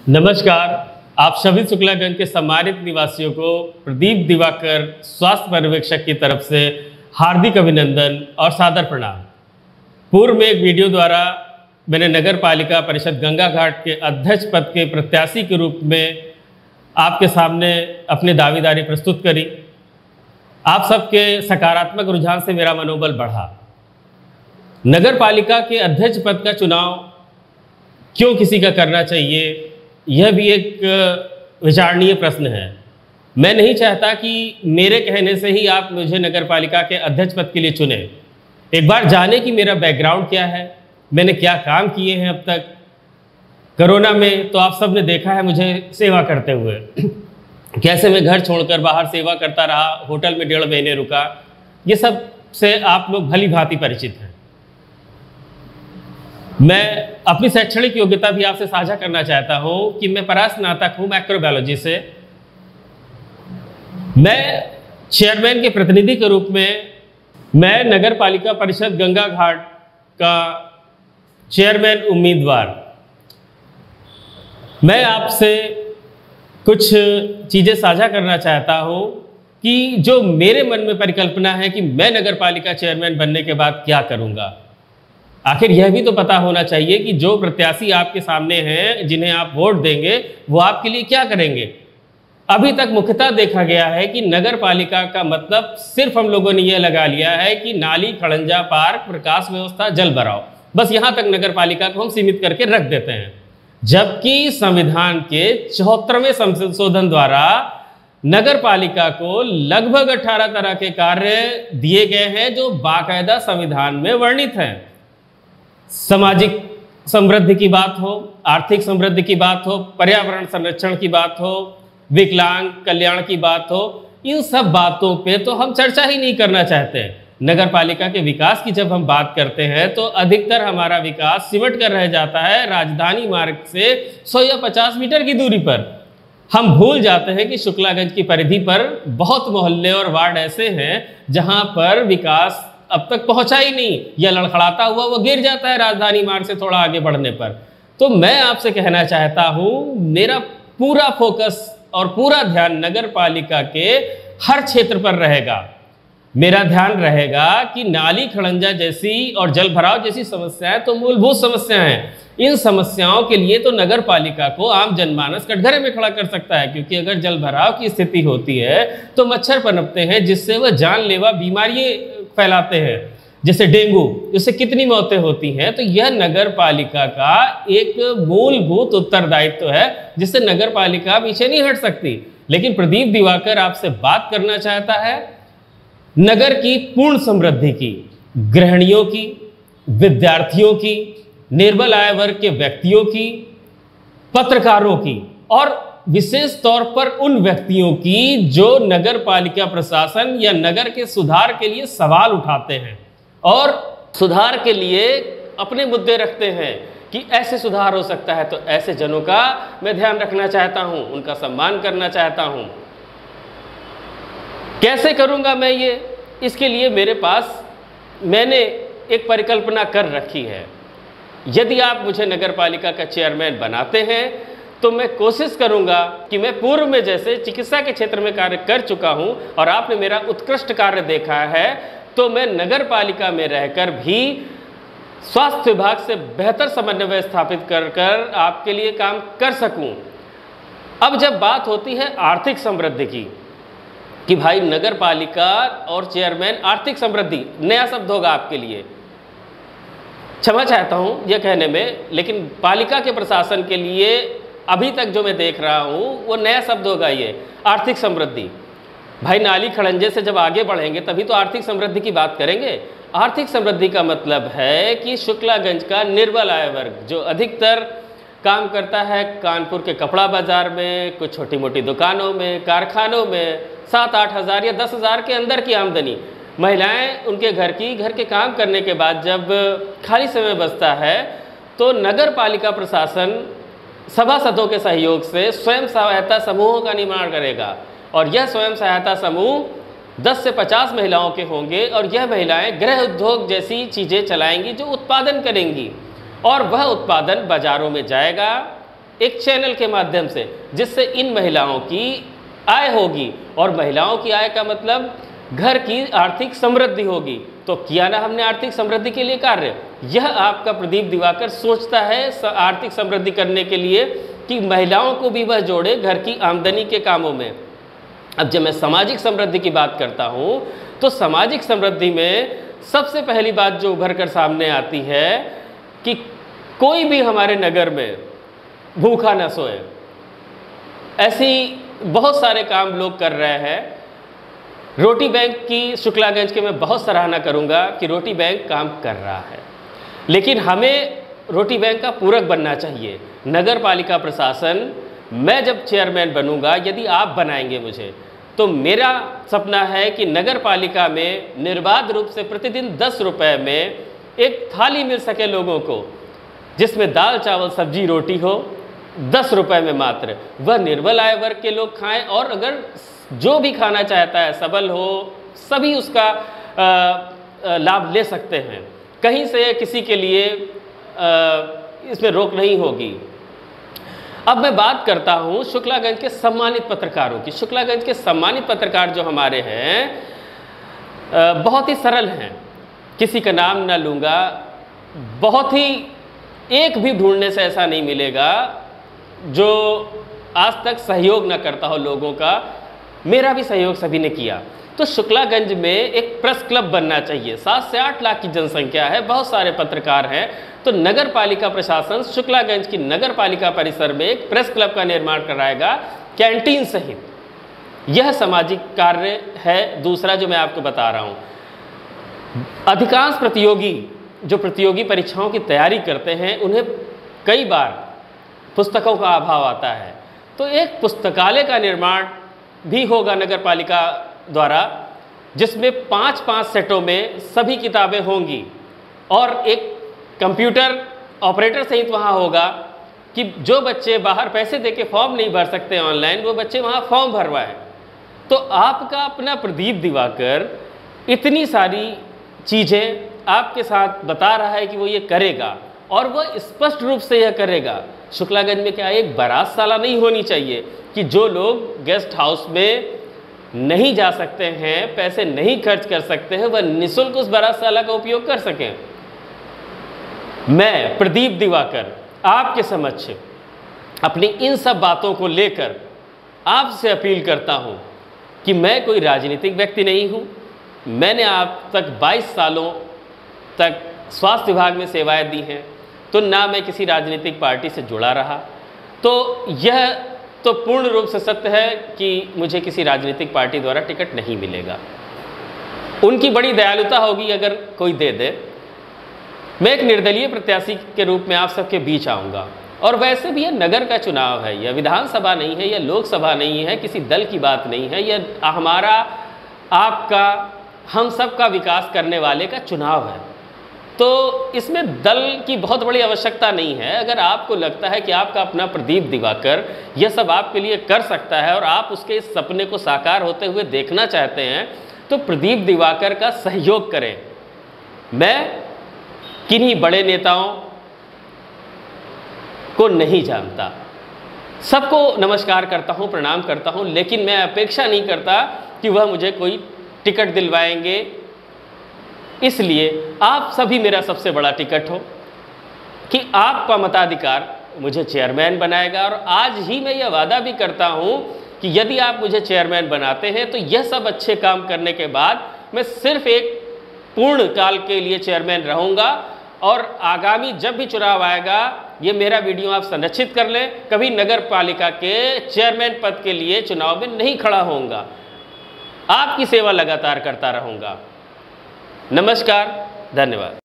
नमस्कार। आप सभी शुक्लागंज के सम्मानित निवासियों को प्रदीप दिवाकर स्वास्थ्य पर्यवेक्षक की तरफ से हार्दिक अभिनंदन और सादर प्रणाम। पूर्व में एक वीडियो द्वारा मैंने नगर पालिका परिषद गंगा घाट के अध्यक्ष पद के प्रत्याशी के रूप में आपके सामने अपनी दावेदारी प्रस्तुत करी। आप सबके सकारात्मक रुझान से मेरा मनोबल बढ़ा। नगर पालिका के अध्यक्ष पद का चुनाव क्यों किसी का करना चाहिए, यह भी एक विचारणीय प्रश्न है। मैं नहीं चाहता कि मेरे कहने से ही आप मुझे नगर पालिका के अध्यक्ष पद के लिए चुने। एक बार जाने कि मेरा बैकग्राउंड क्या है, मैंने क्या काम किए हैं अब तक। कोरोना में तो आप सब ने देखा है मुझे सेवा करते हुए, कैसे मैं घर छोड़कर बाहर सेवा करता रहा, होटल में 1.5 महीने रुका। ये सब से आप लोग भली भांति परिचित हैं। मैं अपनी शैक्षणिक योग्यता भी आपसे साझा करना चाहता हूं कि मैं परास्नातक हूं माइक्रोबायोलॉजी से। मैं चेयरमैन के प्रतिनिधि के रूप में मैं नगर पालिका परिषद गंगा घाट का चेयरमैन उम्मीदवार, मैं आपसे कुछ चीज़ें साझा करना चाहता हूं कि जो मेरे मन में परिकल्पना है कि मैं नगर पालिका चेयरमैन बनने के बाद क्या करूंगा। आखिर यह भी तो पता होना चाहिए कि जो प्रत्याशी आपके सामने हैं, जिन्हें आप वोट देंगे, वो आपके लिए क्या करेंगे। अभी तक मुख्यतः देखा गया है कि नगर पालिका का मतलब सिर्फ हम लोगों ने यह लगा लिया है कि नाली, खड़ंजा, पार्क, प्रकाश व्यवस्था, जल भराव, बस यहाँ तक नगर पालिका को हम सीमित करके रख देते हैं। जबकि संविधान के 74वें संशोधन द्वारा नगर पालिका को लगभग 18 तरह के कार्य दिए गए हैं जो बाकायदा संविधान में वर्णित हैं। सामाजिक समृद्धि की बात हो, आर्थिक समृद्धि की बात हो, पर्यावरण संरक्षण की बात हो, विकलांग कल्याण की बात हो, इन सब बातों पे तो हम चर्चा ही नहीं करना चाहते। नगर पालिका के विकास की जब हम बात करते हैं तो अधिकतर हमारा विकास सिमट कर रह जाता है राजधानी मार्ग से 100 या 50 मीटर की दूरी पर। हम भूल जाते हैं कि शुक्लागंज की परिधि पर बहुत मोहल्ले और वार्ड ऐसे हैं जहां पर विकास अब तक पहुंचा ही नहीं, या लड़खड़ाता हुआ वो गिर जाता है राजधानी मार्ग से थोड़ा आगे बढ़ने पर। तो मैं आपसे कहना चाहता हूं, मेरा पूरा फोकस और पूरा ध्यान नगर पालिका के हर क्षेत्र पर रहेगा। मेरा ध्यान रहेगा कि नाली, खड़ंजा जैसी और जल भराव जैसी समस्याएं तो मूलभूत समस्याएं हैं। इन समस्याओं के लिए तो नगर पालिका को आम जनमानस कटघरे में खड़ा कर सकता है, क्योंकि अगर जल भराव की स्थिति होती है तो मच्छर पनपते हैं, जिससे वह जानलेवा बीमारियां फैलाते हैं, जैसे डेंगू, इससे कितनी मौतें होती हैं। तो यह नगर पालिका का एक मूलभूत उत्तरदायित्व है, जिससे नगर पालिका पीछे नहीं हट सकती। लेकिन प्रदीप दिवाकर आपसे बात करना चाहता है नगर की पूर्ण समृद्धि की, गृहिणियों की, विद्यार्थियों की, निर्बल आय वर्ग के व्यक्तियों की, पत्रकारों की, और विशेष तौर पर उन व्यक्तियों की जो नगर पालिका प्रशासन या नगर के सुधार के लिए सवाल उठाते हैं और सुधार के लिए अपने मुद्दे रखते हैं कि ऐसे सुधार हो सकता है। तो ऐसे जनों का मैं ध्यान रखना चाहता हूं, उनका सम्मान करना चाहता हूं। कैसे करूंगा मैं ये? इसके लिए मेरे पास मैंने एक परिकल्पना कर रखी है। यदि आप मुझे नगर पालिका का चेयरमैन बनाते हैं तो मैं कोशिश करूंगा कि मैं पूर्व में जैसे चिकित्सा के क्षेत्र में कार्य कर चुका हूं और आपने मेरा उत्कृष्ट कार्य देखा है, तो मैं नगर पालिका में रहकर भी स्वास्थ्य विभाग से बेहतर समन्वय स्थापित कर आपके लिए काम कर सकूं। अब जब बात होती है आर्थिक समृद्धि की, कि भाई नगर पालिका और चेयरमैन, आर्थिक समृद्धि नया शब्द होगा आपके लिए, क्षमा चाहता हूं यह कहने में, लेकिन पालिका के प्रशासन के लिए अभी तक जो मैं देख रहा हूं वो नया शब्द होगा ये आर्थिक समृद्धि। भाई नाली, खड़ंजे से जब आगे बढ़ेंगे तभी तो आर्थिक समृद्धि की बात करेंगे। आर्थिक समृद्धि का मतलब है कि शुक्लागंज का निर्बल आय वर्ग जो अधिकतर काम करता है कानपुर के कपड़ा बाजार में, कुछ छोटी मोटी दुकानों में, कारखानों में, 7-8 हज़ार या 10 हज़ार के अंदर की आमदनी, महिलाएं उनके घर के काम करने के बाद जब खाली समय बचता है तो नगर पालिका प्रशासन सभासदों के सहयोग से स्वयं सहायता समूहों का निर्माण करेगा। और यह स्वयं सहायता समूह 10 से 50 महिलाओं के होंगे और यह महिलाएं गृह उद्योग जैसी चीज़ें चलाएंगी जो उत्पादन करेंगी, और वह उत्पादन बाज़ारों में जाएगा, एक चैनल के माध्यम से, जिससे इन महिलाओं की आय होगी, और महिलाओं की आय का मतलब घर की आर्थिक समृद्धि होगी। तो किया ना हमने आर्थिक समृद्धि के लिए कार्य। यह आपका प्रदीप दिवाकर सोचता है आर्थिक समृद्धि करने के लिए कि महिलाओं को भी वह जोड़े घर की आमदनी के कामों में। अब जब मैं सामाजिक समृद्धि की बात करता हूँ तो सामाजिक समृद्धि में सबसे पहली बात जो उभर कर सामने आती है कि कोई भी हमारे नगर में भूखा न सोए। ऐसी बहुत सारे काम लोग कर रहे हैं। रोटी बैंक की शुक्लागंज के मैं बहुत सराहना करूंगा कि रोटी बैंक काम कर रहा है, लेकिन हमें रोटी बैंक का पूरक बनना चाहिए। नगर पालिका प्रशासन, मैं जब चेयरमैन बनूंगा, यदि आप बनाएंगे मुझे, तो मेरा सपना है कि नगर पालिका में निर्बाध रूप से प्रतिदिन 10 रुपये में एक थाली मिल सके लोगों को, जिसमें दाल चावल सब्जी रोटी हो, 10 रुपये में मात्र। वह निर्बल आय वर्ग के लोग खाएं, और अगर जो भी खाना चाहता है, सबल हो, सभी उसका लाभ ले सकते हैं। कहीं से किसी के लिए इसमें रोक नहीं होगी। अब मैं बात करता हूँ शुक्लागंज के सम्मानित पत्रकारों की। शुक्लागंज के सम्मानित पत्रकार जो हमारे हैं बहुत ही सरल हैं, किसी का नाम ना लूँगा। बहुत ही एक भी ढूंढने से ऐसा नहीं मिलेगा जो आज तक सहयोग ना करता हो लोगों का। मेरा भी सहयोग सभी ने किया। तो शुक्लागंज में एक प्रेस क्लब बनना चाहिए। 7 से 8 लाख की जनसंख्या है, बहुत सारे पत्रकार हैं। तो नगर पालिका प्रशासन शुक्लागंज की नगर पालिका परिसर में एक प्रेस क्लब का निर्माण कराएगा, कैंटीन सहित। यह सामाजिक कार्य है। दूसरा जो मैं आपको बता रहा हूँ, अधिकांश प्रतियोगी जो प्रतियोगी परीक्षाओं की तैयारी करते हैं, उन्हें कई बार पुस्तकों का अभाव आता है। तो एक पुस्तकालय का निर्माण भी होगा नगर पालिका द्वारा, जिसमें 5-5 सेटों में सभी किताबें होंगी, और एक कंप्यूटर ऑपरेटर सहित वहाँ होगा कि जो बच्चे बाहर पैसे देके फॉर्म नहीं भर सकते ऑनलाइन, वो बच्चे वहाँ फॉर्म भरवाएं। तो आपका अपना प्रदीप दिवाकर इतनी सारी चीज़ें आपके साथ बता रहा है कि वो ये करेगा, और वह स्पष्ट रूप से यह करेगा। शुक्लागंज में क्या एक बारात साला नहीं होनी चाहिए कि जो लोग गेस्ट हाउस में नहीं जा सकते हैं, पैसे नहीं खर्च कर सकते हैं, वह निःशुल्क उस बारात साला का उपयोग कर सकें। मैं प्रदीप दिवाकर आपके समक्ष अपनी इन सब बातों को लेकर आपसे अपील करता हूं कि मैं कोई राजनीतिक व्यक्ति नहीं हूं। मैंने आप तक 22 सालों तक स्वास्थ्य विभाग में सेवाएं दी हैं, तो ना मैं किसी राजनीतिक पार्टी से जुड़ा रहा। तो यह तो पूर्ण रूप से सत्य है कि मुझे किसी राजनीतिक पार्टी द्वारा टिकट नहीं मिलेगा। उनकी बड़ी दयालुता होगी अगर कोई दे दे। मैं एक निर्दलीय प्रत्याशी के रूप में आप सबके बीच आऊँगा। और वैसे भी यह नगर का चुनाव है, यह विधानसभा नहीं है, यह लोकसभा नहीं है, किसी दल की बात नहीं है। यह हमारा, आपका, हम सब का विकास करने वाले का चुनाव है। तो इसमें दल की बहुत बड़ी आवश्यकता नहीं है। अगर आपको लगता है कि आपका अपना प्रदीप दिवाकर यह सब आपके लिए कर सकता है और आप उसके इस सपने को साकार होते हुए देखना चाहते हैं, तो प्रदीप दिवाकर का सहयोग करें। मैं किन्हीं बड़े नेताओं को नहीं जानता, सबको नमस्कार करता हूं, प्रणाम करता हूं, लेकिन मैं अपेक्षा नहीं करता कि वह मुझे कोई टिकट दिलवाएंगे। इसलिए आप सभी मेरा सबसे बड़ा टिकट हो कि आपका मताधिकार मुझे चेयरमैन बनाएगा। और आज ही मैं यह वादा भी करता हूं कि यदि आप मुझे चेयरमैन बनाते हैं तो यह सब अच्छे काम करने के बाद मैं सिर्फ एक पूर्ण काल के लिए चेयरमैन रहूंगा। और आगामी जब भी चुनाव आएगा, ये मेरा वीडियो आप संरक्षित कर लें, कभी नगर पालिका के चेयरमैन पद के लिए चुनाव में नहीं खड़ा होऊंगा। आपकी सेवा लगातार करता रहूंगा। नमस्कार, धन्यवाद।